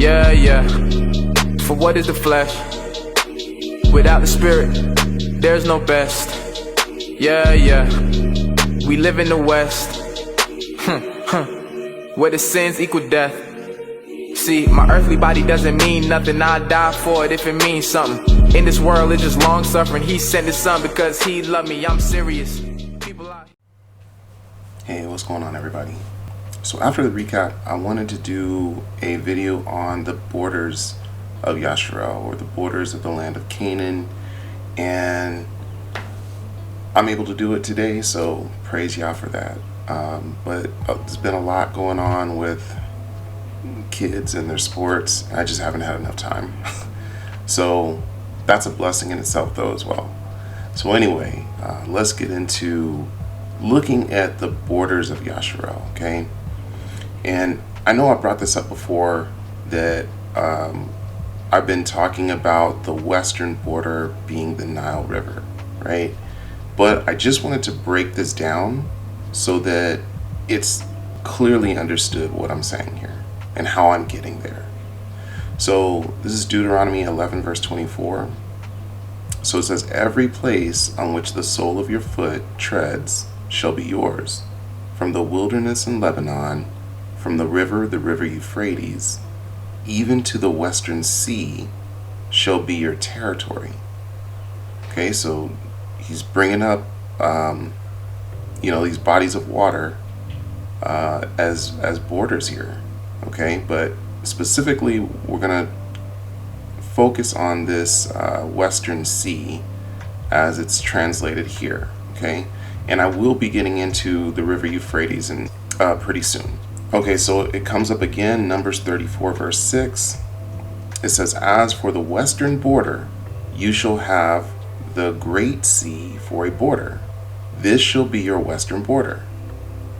Yeah, yeah. For what is the flesh? Without the spirit, there's no best. Yeah, yeah. We live in the West, where the sins equal death. See, my earthly body doesn't mean nothing. I'll die for it if it means something. In this world, it's just long suffering. He sent his son because he loved me. I'm serious. People out. Hey, what's going on, everybody? So after the recap, I wanted to do a video on the borders of YAHUAH, or the borders of the land of Canaan, and I'm able to do it today, so praise Yah for that. But there's been a lot going on with kids and their sports. I just haven't had enough time. So that's a blessing in itself, though, as well. So anyway, let's get into looking at the borders of YAHUAH, okay? And I know I brought this up before, that I've been talking about the western border being the Nile River, right? But I just wanted to break this down so that it's clearly understood what I'm saying here and how I'm getting there. So this is Deuteronomy 11 verse 24. So it says, every place on which the sole of your foot treads shall be yours, from the wilderness in Lebanon, from the river Euphrates, even to the western sea shall be your territory. Okay, so he's bringing up, these bodies of water as borders here. Okay, but specifically, we're gonna focus on this western sea as it's translated here. Okay, and I will be getting into the river Euphrates pretty soon. Okay, so it comes up again, Numbers 34 verse 6. It says, as for the western border, you shall have the great sea for a border. This shall be your western border.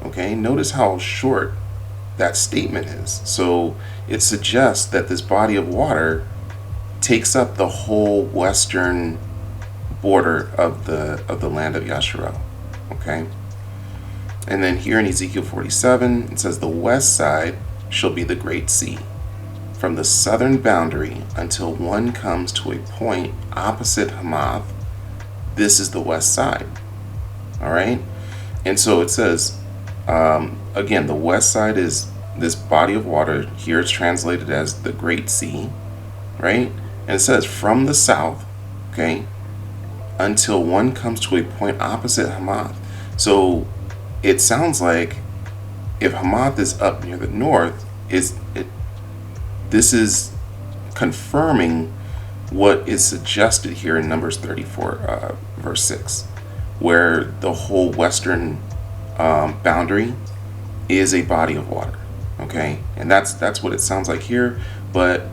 Okay, notice how short that statement is. So it suggests that this body of water takes up the whole western border of the land of YAHUAH. Okay, and then here in Ezekiel 47, it says, the west side shall be the great sea, from the southern boundary until one comes to a point opposite Hamath. This is the west side. All right, and so it says, again, the west side is this body of water. Here it's translated as the great sea, right? And it says from the south, okay, until one comes to a point opposite Hamath. So it sounds like if Hamath is up near the north, this is confirming what is suggested here in Numbers 34 verse 6, where the whole western boundary is a body of water. Okay, and that's what it sounds like here. But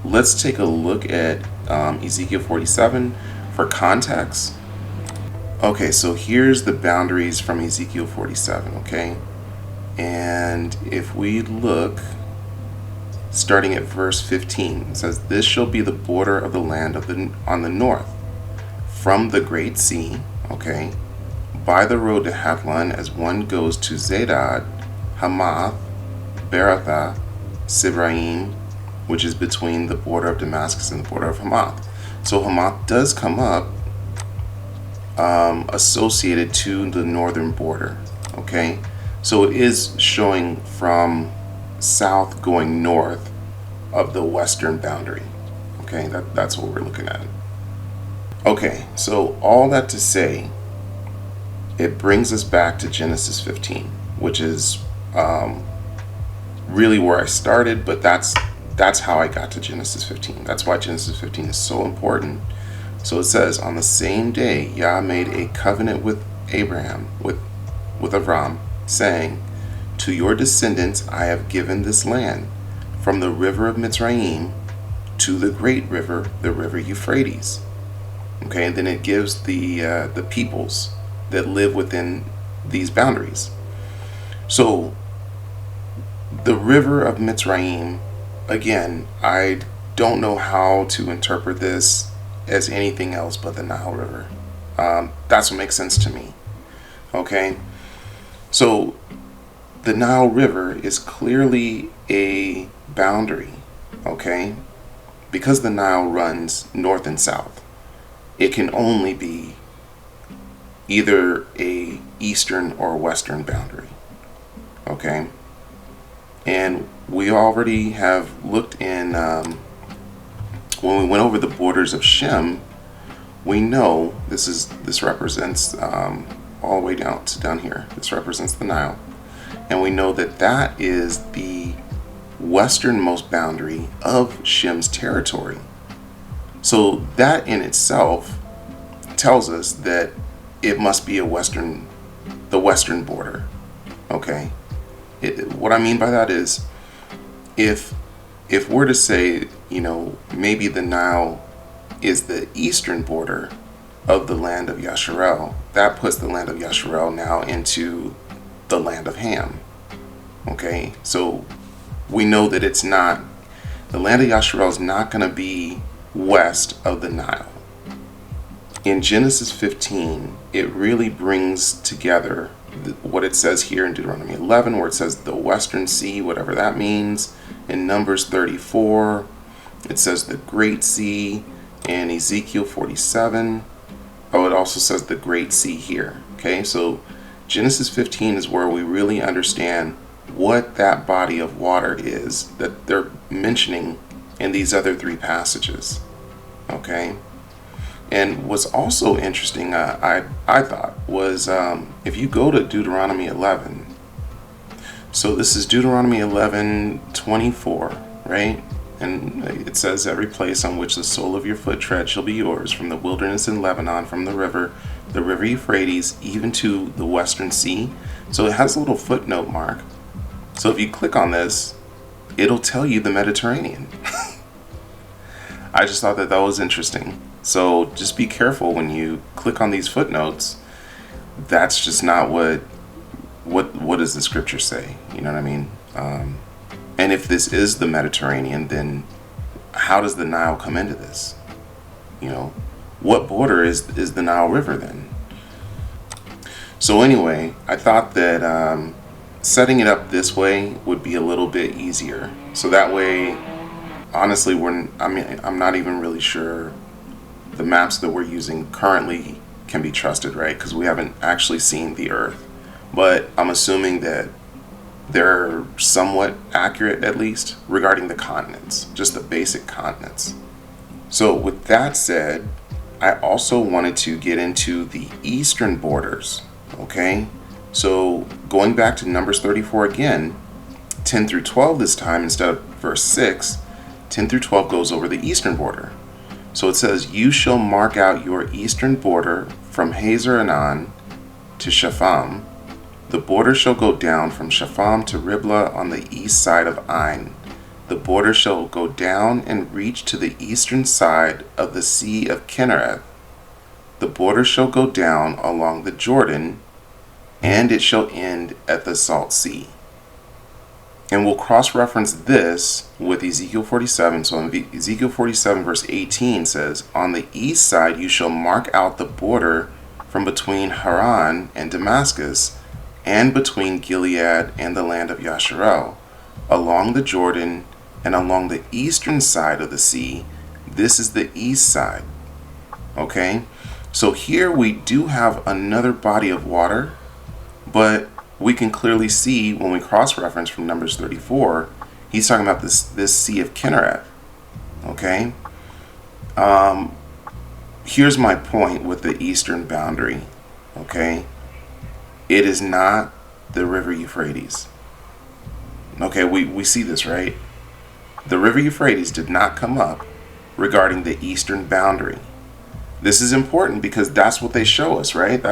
let's take a look at Ezekiel 47 for context. Okay, so here's the boundaries from Ezekiel 47, okay? And if we look, starting at verse 15, it says, this shall be the border of the land on the north, from the great sea, okay, by the road to Hethlon, as one goes to Zedad, Hamath, Beratha, Sibraim, which is between the border of Damascus and the border of Hamath. So Hamath does come up associated to the northern border. Okay, so it is showing from south going north of the western boundary. Okay, that's what we're looking at. Okay, so all that to say, it brings us back to Genesis 15, which is really where I started, but that's how I got to Genesis 15. That's why Genesis 15 is so important. So it says, on the same day, Yah made a covenant with Abraham, with Avram, saying, to your descendants I have given this land, from the river of Mitzrayim to the great river, the river Euphrates. Okay, and then it gives the peoples that live within these boundaries. So the river of Mitzrayim, again, I don't know how to interpret this as anything else but the Nile River. That's what makes sense to me. Okay, so the Nile River is clearly a boundary Okay? Because the Nile runs north and south, it can only be either a eastern or western boundary. Okay? And we already have looked in, when we went over the borders of Shem, we know this represents all the way down here. This represents the Nile. And we know that that is the westernmost boundary of Shem's territory. So that in itself tells us that it must be the western border. Okay? What I mean by that is, if we're to say, maybe the Nile is the eastern border of the land of Yasharel, that puts the land of Yasharel now into the land of Ham. Okay, so we know that the land of Yasharel is not going to be west of the Nile. In Genesis 15, it really brings together what it says here in Deuteronomy 11, where it says the western sea, whatever that means. In Numbers 34, it says the Great Sea. In Ezekiel 47, it also says the Great Sea here. Okay, so Genesis 15 is where we really understand what that body of water is that they're mentioning in these other three passages. Okay, and what's also interesting, I thought, was if you go to Deuteronomy 11, so this is Deuteronomy 11:24, right? And it says, every place on which the sole of your foot tread shall be yours, from the wilderness in Lebanon, from the river Euphrates, even to the western sea. So it has a little footnote mark. So if you click on this, it'll tell you the Mediterranean. I just thought that was interesting. So just be careful when you click on these footnotes. That's just not what does the scripture say? You know what I mean? And if this is the Mediterranean, then how does the Nile come into this? What border is the Nile River then? So anyway, I thought that setting it up this way would be a little bit easier. So that way, honestly, I'm not even really sure the maps that we're using currently can be trusted, right? Because we haven't actually seen the Earth. But I'm assuming that they're somewhat accurate, at least, regarding the continents, just the basic continents. So with that said, I also wanted to get into the eastern borders, okay? So going back to Numbers 34 again, 10 through 12 this time instead of verse 6, 10 through 12 goes over the eastern border. So it says, you shall mark out your eastern border from Hazar Enan to Shepham. The border shall go down from Shepham to Riblah on the east side of Ain. The border shall go down and reach to the eastern side of the Sea of Kinnereth. The border shall go down along the Jordan, and it shall end at the Salt Sea. And we'll cross-reference this with Ezekiel 47. So in Ezekiel 47 verse 18 says, on the east side you shall mark out the border from between Haran and Damascus, and between Gilead and the land of Yasharel, along the Jordan and along the eastern side of the sea. This is the east side. Okay, so here we do have another body of water, but we can clearly see when we cross-reference from Numbers 34, he's talking about this Sea of Kinnereth. Okay, here's my point with the eastern boundary. Okay, it is not the river Euphrates. Okay, we see this, right? The river Euphrates did not come up regarding the eastern boundary. This is important because that's what they show us, right?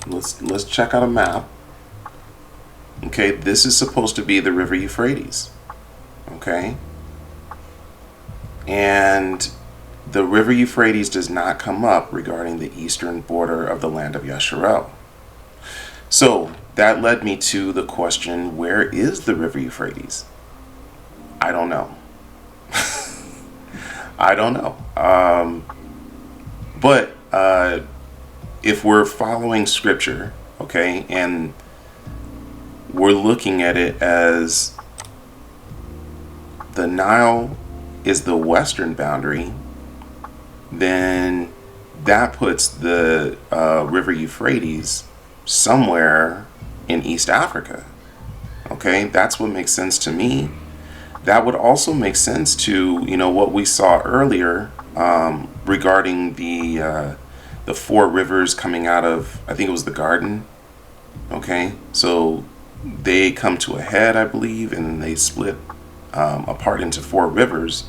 Let's check out a map. Okay, this is supposed to be the river Euphrates. Okay? And the river Euphrates does not come up regarding the eastern border of the land of Yasharel. So that led me to the question, where is the river Euphrates? I don't know. I don't know. But if we're following scripture, okay, and we're looking at it as the Nile is the western boundary, then that puts the river Euphrates somewhere in East Africa. Okay, that's what makes sense to me. That would also make sense to, you know, what we saw earlier regarding the four rivers coming out of, I think it was the garden. Okay, so they come to a head, I believe, and they split apart into four rivers.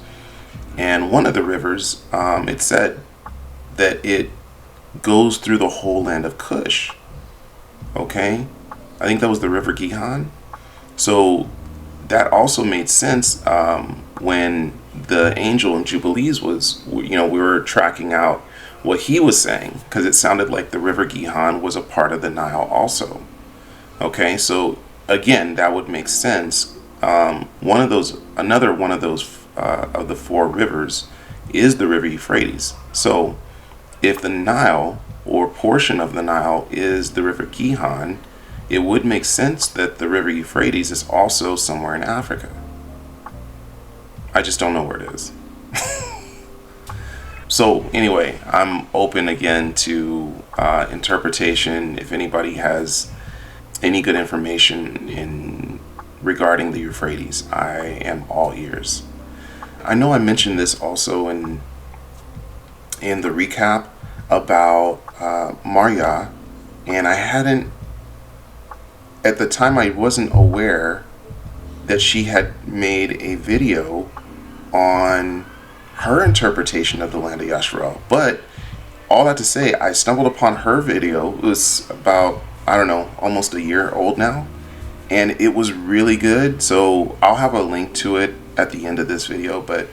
And one of the rivers, it said that it goes through the whole land of Cush. Okay, I think that was the river Gihon. So that also made sense when the angel in Jubilees was, you know, we were tracking out what he was saying, because it sounded like the river Gihon was a part of the Nile also. Okay, so again, that would make sense. Another one of those of the four rivers is the river Euphrates. So if the Nile or portion of the Nile is the river Gihon, it would make sense that the river Euphrates is also somewhere in Africa. I just don't know where it is. So anyway, I'm open again to interpretation. If anybody has any good information regarding the Euphrates, I am all ears. I know I mentioned this also in the recap about YAHUAH, and I hadn't, at the time I wasn't aware that she had made a video on her interpretation of the land of Yasharal. But all that to say, I stumbled upon her video. It was about, I don't know, almost a year old now, and it was really good. So I'll have a link to it at the end of this video, but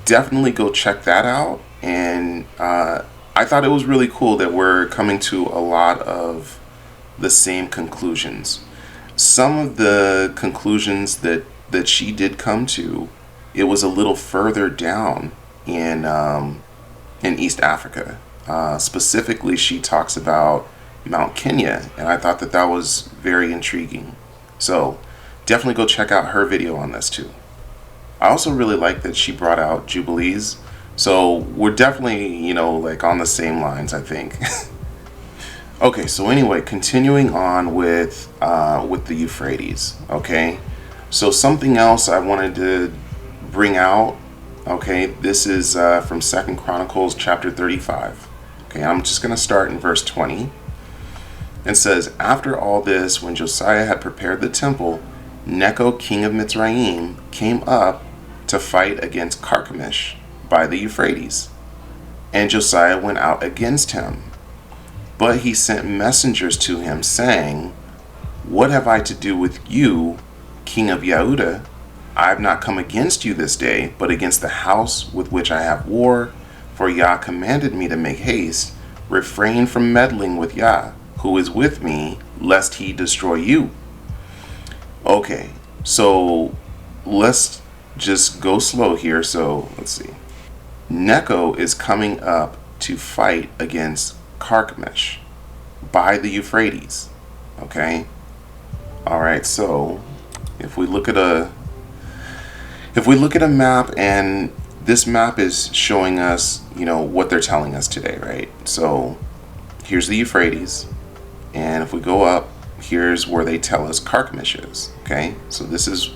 definitely go check that out. And I thought it was really cool that we're coming to a lot of the same conclusions. Some of the conclusions that she did come to, it was a little further down in East Africa. Specifically, she talks about Mount Kenya, and I thought that was very intriguing. So definitely go check out her video on this too. I also really like that she brought out Jubilees. So we're definitely, you know, like on the same lines, I think. Okay, so anyway, continuing on with the Euphrates. Okay, so something else I wanted to bring out. Okay, this is from 2 Chronicles chapter 35. Okay, I'm just going to start in verse 20. It says, after all this, when Josiah had prepared the temple, Necho, king of Mitzrayim, came up to fight against Carchemish by the Euphrates. And Josiah went out against him. But he sent messengers to him, saying, what have I to do with you, king of YAHUAH? I have not come against you this day, but against the house with which I have war. For Yah commanded me to make haste, refrain from meddling with Yah, who is with me, lest he destroy you. Okay, so let's just go slow here. So let's see. Necho is coming up to fight against Carchemish by the Euphrates. Okay, all right, so if we look at a map, and this map is showing us, you know, what they're telling us today, right? So here's the Euphrates, and if we go up, here's where they tell us Carchemish is. Okay, so this is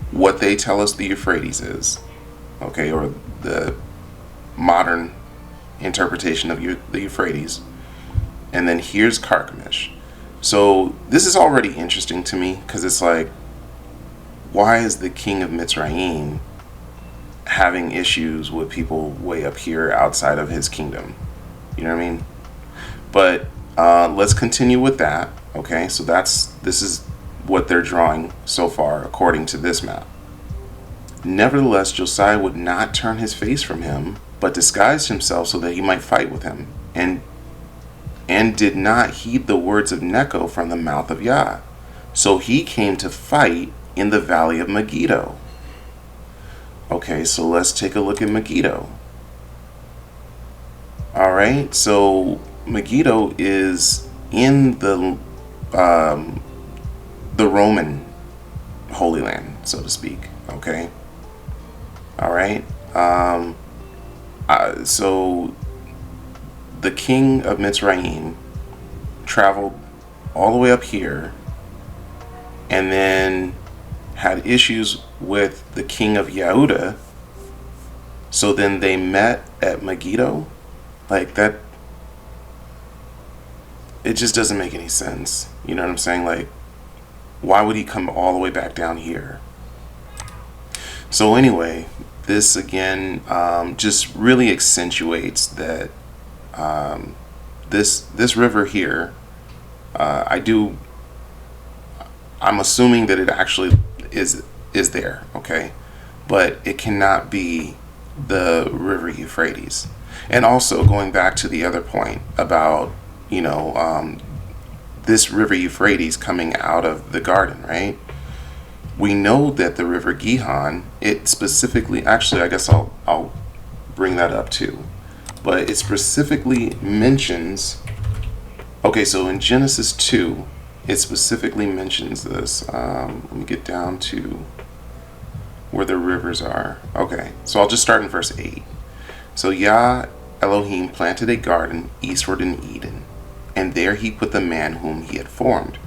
what they tell us the Euphrates is. Okay, or the modern interpretation of the Euphrates. And then here's Carchemish. So this is already interesting to me, because it's like, why is the king of Mitzrayim having issues with people way up here outside of his kingdom? You know what I mean? But let's continue with that. Okay, so this is what they're drawing so far according to this map. Nevertheless, Josiah would not turn his face from him, but disguised himself so that he might fight with him, and did not heed the words of Necho from the mouth of Yah. So he came to fight in the valley of Megiddo. Okay, so let's take a look at Megiddo. All right, so Megiddo is in the Roman Holy Land, so to speak. Okay. All right. So the king of Mitzrayim traveled all the way up here, and then had issues with the king of YAHUAH. So then they met at Megiddo. Like that, it just doesn't make any sense. You know what I'm saying? Like, why would he come all the way back down here? So anyway, this again just really accentuates that this river here. I'm assuming that it actually is there, okay, but it cannot be the river Euphrates. And also going back to the other point about this river Euphrates coming out of the garden, right? We know that the river Gihon, it specifically, actually I guess I'll bring that up too, but it specifically mentions, okay, so in Genesis 2 it specifically mentions this. Let me get down to where the rivers are. Okay, so I'll just start in verse 8. So Yah Elohim planted a garden eastward in Eden, and there he put the man whom he had formed.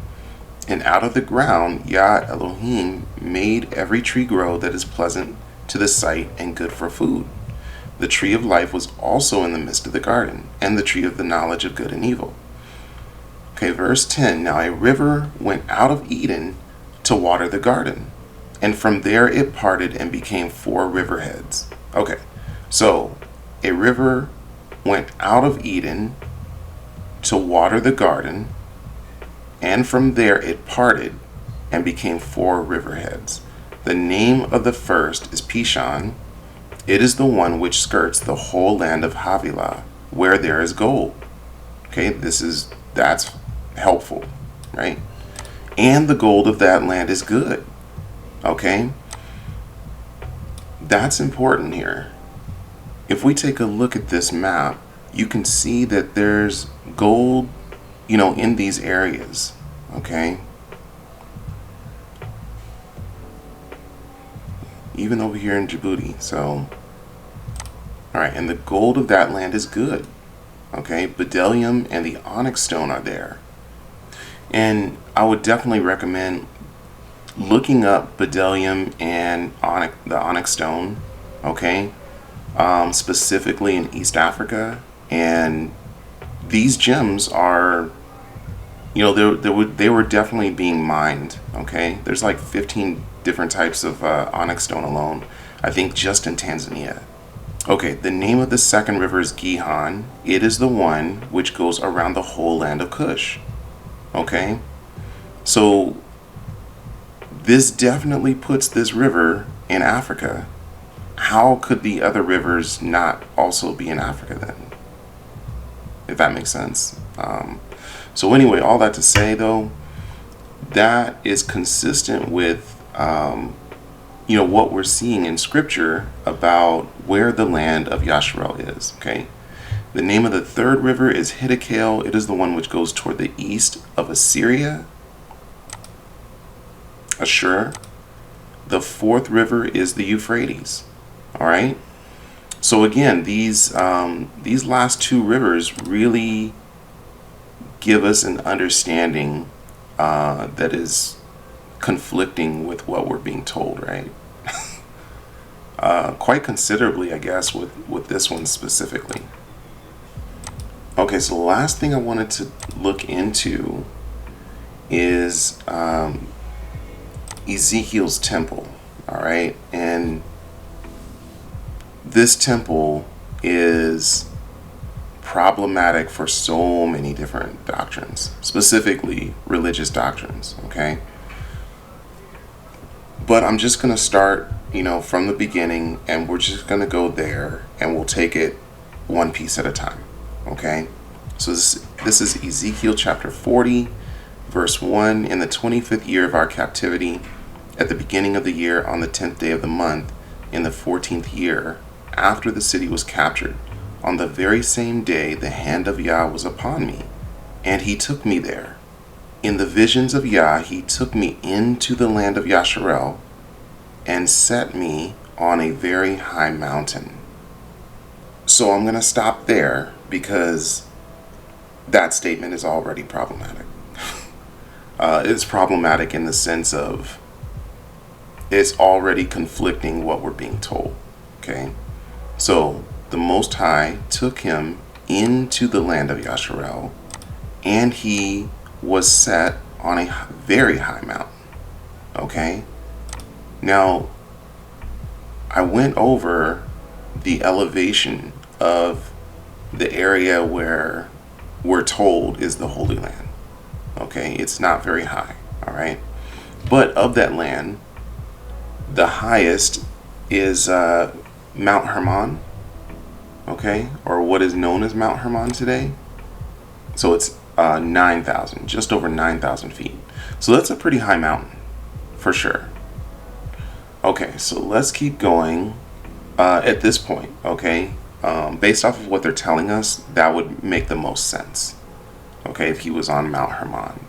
And out of the ground Yah Elohim made every tree grow that is pleasant to the sight and good for food. The tree of life was also in the midst of the garden, and the tree of the knowledge of good and evil. Okay, verse 10. Now a river went out of Eden to water the garden, and from there it parted and became 4 riverheads. Okay, so a river went out of Eden to water the garden, and from there it parted and became 4 riverheads. The name of the first is Pishon. It is the one which skirts the whole land of Havilah, where there is gold. Okay, that's helpful, right? And the gold of that land is good. Okay, that's important here. If we take a look at this map, you can see that there's gold, in these areas. Okay, even over here in Djibouti. So, all right, and the gold of that land is good. Okay, bdellium and the onyx stone are there. And I would definitely recommend looking up bdellium and the onyx stone, okay, specifically in East Africa. And these gems are, they were definitely being mined, okay? There's like 15 different types of onyx stone alone, I think, just in Tanzania. Okay, the name of the second river is Gihon. It is the one which goes around the whole land of Cush. Okay, so this definitely puts this river in Africa. How could the other rivers not also be in Africa then? If that makes sense. So anyway, all that to say though, that is consistent with what we're seeing in scripture about where the land of Yasharel is. Okay, the name of the third river is Hiddekel. It is the one which goes toward the east of Assyria, Ashur. The fourth river is the Euphrates. All right, so again, these last 2 rivers really give us an understanding that is conflicting with what we're being told, right? Quite considerably, I guess, with this one specifically. Okay, so the last thing I wanted to look into is Ezekiel's temple. All right, and this temple is problematic for so many different doctrines, specifically religious doctrines. Okay, but I'm just going to start, from the beginning, and we're just going to go there, and we'll take it one piece at a time. Okay, so this is Ezekiel chapter 40, verse 1. In the 25th year of our captivity, at the beginning of the year, on the 10th day of the month, in the 14th year, after the city was captured, on the very same day the hand of Yah was upon me, and he took me there. In the visions of Yah, he took me into the land of Yasharel and set me on a very high mountain. So I'm going to stop there because that statement is already problematic. It's problematic in the sense of it's already conflicting what we're being told. Okay, so the Most High took him into the land of Yasharel, and he was set on a very high mountain. Okay, now I went over the elevation of the area where we're told is the Holy Land. Okay, it's not very high, all right? But of that land, the highest is Mount Hermon, okay, or what is known as Mount Hermon today. So it's 9,000, just over 9,000 feet. So that's a pretty high mountain, for sure. Okay, so let's keep going at this point, okay? Based off of what they're telling us, that would make the most sense, okay, if he was on Mount Hermon.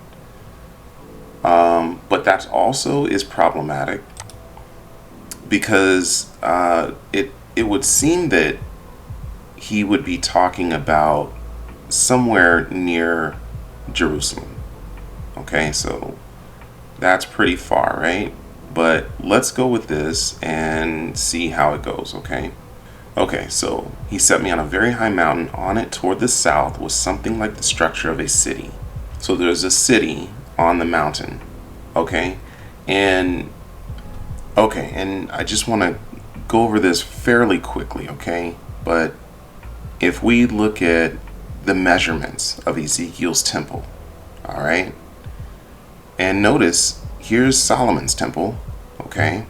But that also is problematic because it would seem that he would be talking about somewhere near Jerusalem. Okay, so that's pretty far, right? But let's go with this and see how it goes, okay? Okay, so he set me on a very high mountain. On it toward the south was something like the structure of a city. So there's a city on the mountain, okay? And I just want to go over this fairly quickly, okay? But if we look at the measurements of Ezekiel's temple, all right? And notice, here's Solomon's temple, okay?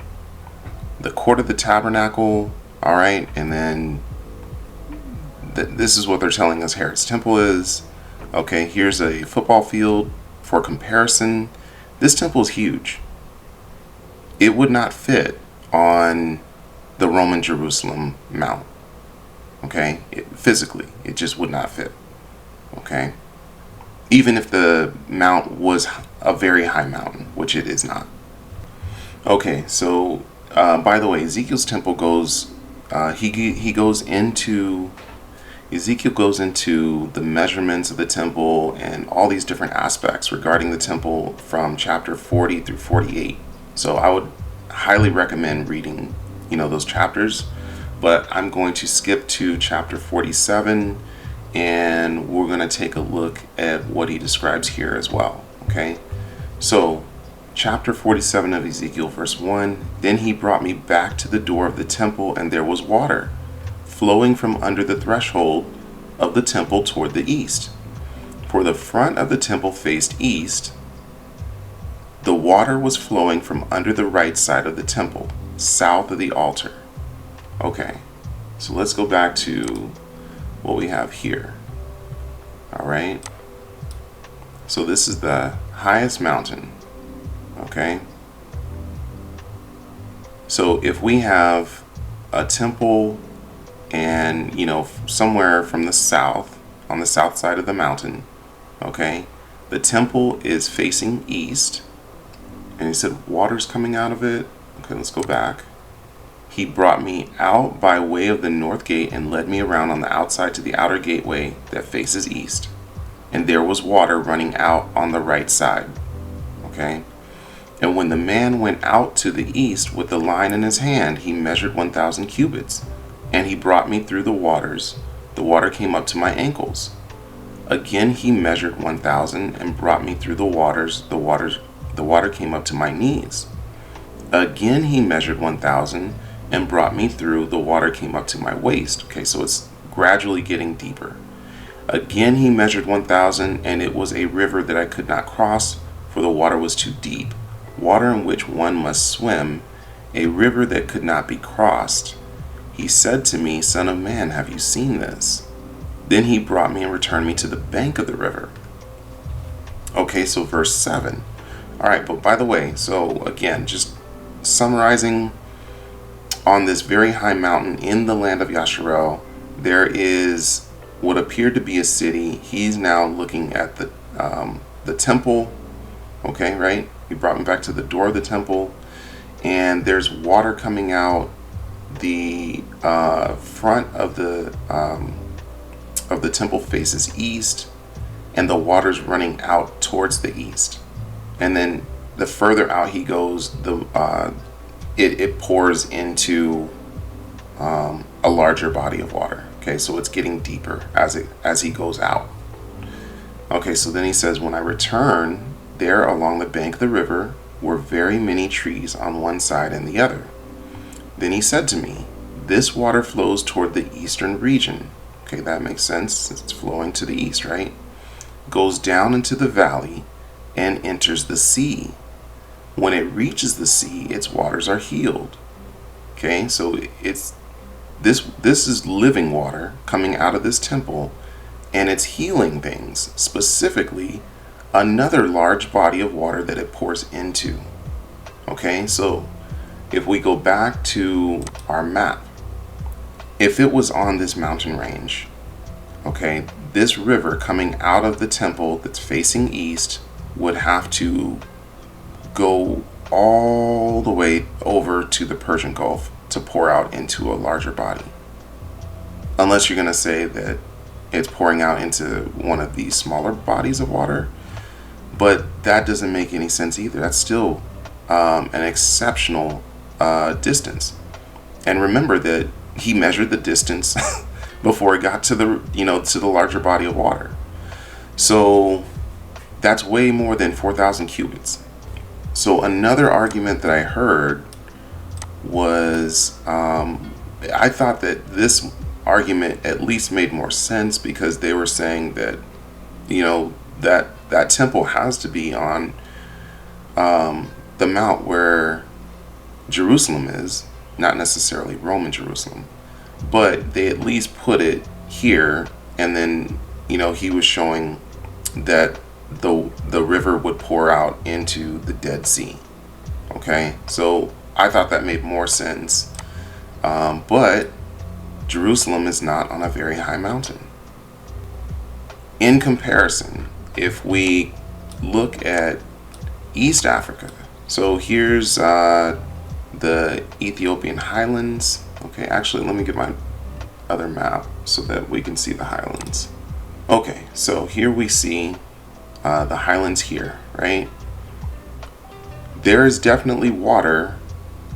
The court of the tabernacle, all right? And then this is what they're telling us Herod's temple is. Okay, here's a football field for comparison. This temple is huge. It would not fit on the Roman Jerusalem Mount. Okay, physically, it just would not fit. Okay, even if the mount was a very high mountain, which it is not. Okay, so by the way, Ezekiel's temple goes. Ezekiel goes into the measurements of the temple and all these different aspects regarding the temple from chapter 40 through 48. So I would highly recommend reading, those chapters. But I'm going to skip to chapter 47, and we're going to take a look at what he describes here as well. Okay, so chapter 47 of Ezekiel, verse 1. Then he brought me back to the door of the temple, and there was water flowing from under the threshold of the temple toward the east. For the front of the temple faced east. The water was flowing from under the right side of the temple, south of the altar. Okay, so let's go back to what we have here. All right, so this is the highest mountain. Okay, so if we have a temple and somewhere from the south, on the south side of the mountain, okay, the temple is facing east, and he said water's coming out of it. Okay, let's go back. He brought me out by way of the north gate and led me around on the outside to the outer gateway that faces east. And there was water running out on the right side. Okay? And when the man went out to the east with the line in his hand, he measured 1,000 cubits. And he brought me through the waters. The water came up to my ankles. Again he measured 1,000 and brought me through the waters. The water came up to my knees. Again he measured 1,000 and brought me through. The water came up to my waist. Okay, so it's gradually getting deeper. Again he measured 1,000, and it was a river that I could not cross, for the water was too deep, water in which one must swim, a river that could not be crossed. He said to me, Son of man, have you seen this? Then he brought me and returned me to the bank of the river. Okay, so verse 7. All right, but by the way, so again, just summarizing, on this very high mountain in the land of Yasharel, there is what appeared to be a city. He's now looking at the temple Okay, right? He brought me back to the door of the temple, and there's water coming out the front of the temple faces east, and the water's running out towards the east. And then the further out he goes, it pours into a larger body of water. Okay, so it's getting deeper as he goes out. Okay, so then he says, when I return, there along the bank of the river were very many trees on one side and the other. Then he said to me, this water flows toward the eastern region. Okay, that makes sense. It's flowing to the east, right? Goes down into the valley and enters the sea. When it reaches the sea, its waters are healed. Okay, so it's this is living water coming out of this temple, and it's healing things, specifically another large body of water that it pours into. Okay, so if we go back to our map, if it was on this mountain range, okay, this river coming out of the temple that's facing east would have to go all the way over to the Persian Gulf to pour out into a larger body. Unless you're going to say that it's pouring out into one of these smaller bodies of water. But that doesn't make any sense either. That's still an exceptional distance. And remember that he measured the distance before it got to the larger body of water. So that's way more than 4,000 cubits. So another argument that I heard was, I thought that this argument at least made more sense, because they were saying that, that temple has to be on the mount where Jerusalem is, not necessarily Roman Jerusalem, but they at least put it here. And then, he was showing that the river would pour out into the Dead Sea. Okay, so I thought that made more sense. But Jerusalem is not on a very high mountain. In comparison, if we look at East Africa, so here's the Ethiopian highlands. Okay, actually, let me get my other map so that we can see the highlands. Okay, so here we see the highlands here, right? There is definitely water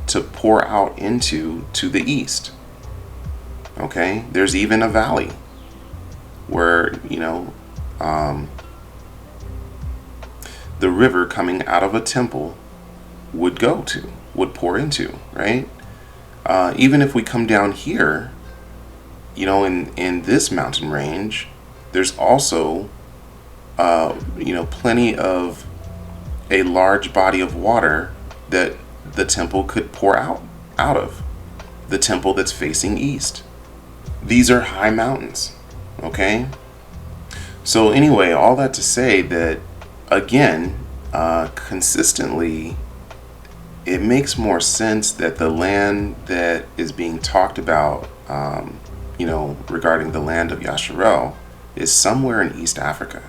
to pour out into to the east. Okay, there's even a valley where, the river coming out of a temple would pour into, right? Even if we come down here, in this mountain range, there's also, plenty of a large body of water that the temple could pour out of, the temple that's facing east. These are high mountains, okay? So anyway, all that to say that, again, consistently, it makes more sense that the land that is being talked about, regarding the land of Yasharel, is somewhere in East Africa.